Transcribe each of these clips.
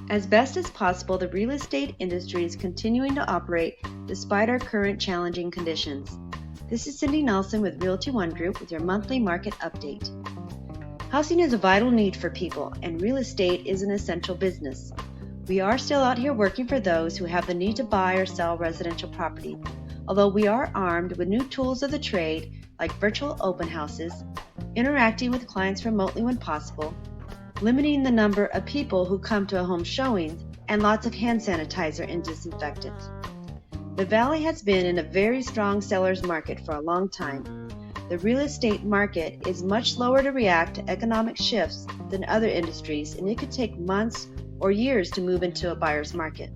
As best as possible, the real estate industry is continuing to operate despite our current challenging conditions. This is Cindy Nelson with Realty ONE Group with your monthly market update. Housing is a vital need for people, and real estate is an essential business. We are still out here working for those who have the need to buy or sell residential property, although we are armed with new tools of the trade like virtual open houses, interacting with clients remotely when possible, limiting the number of people who come to a home showings, and lots of hand sanitizer and disinfectant. The Valley has been in a very strong seller's market for a long time. The real estate market is much slower to react to economic shifts than other industries, and it could take months or years to move into a buyer's market.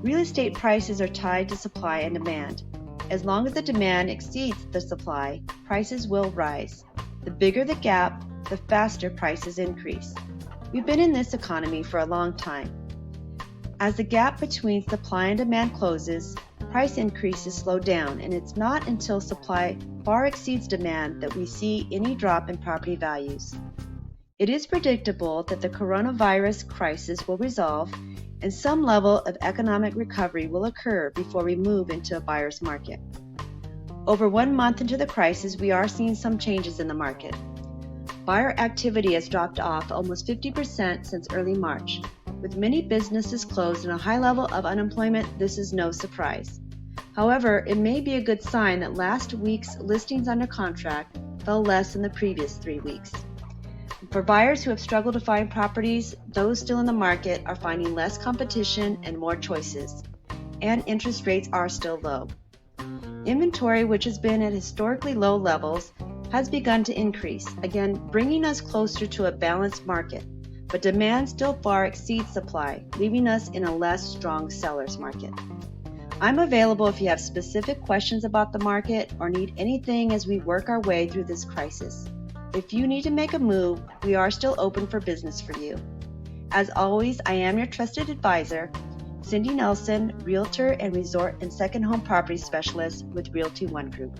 Real estate prices are tied to supply and demand. As long as the demand exceeds the supply, prices will rise. The bigger the gap, the faster prices increase. We've been in this economy for a long time. As the gap between supply and demand closes, price increases slow down, and it's not until supply far exceeds demand that we see any drop in property values. It is predictable that the coronavirus crisis will resolve and some level of economic recovery will occur before we move into a buyer's market. Over 1 month into the crisis, we are seeing some changes in the market. Buyer activity has dropped off almost 50% since early March. With many businesses closed and a high level of unemployment, this is no surprise. However, it may be a good sign that last week's listings under contract fell less than the previous 3 weeks. For buyers who have struggled to find properties, those still in the market are finding less competition and more choices, and interest rates are still low. Inventory, which has been at historically low levels, has begun to increase, again bringing us closer to a balanced market, but demand still far exceeds supply, leaving us in a less strong seller's market. I'm available if you have specific questions about the market or need anything as we work our way through this crisis. If you need to make a move, we are still open for business for you. As always, I am your trusted advisor, Cindy Nelson, Realtor and Resort and Second Home Property Specialist with Realty ONE Group.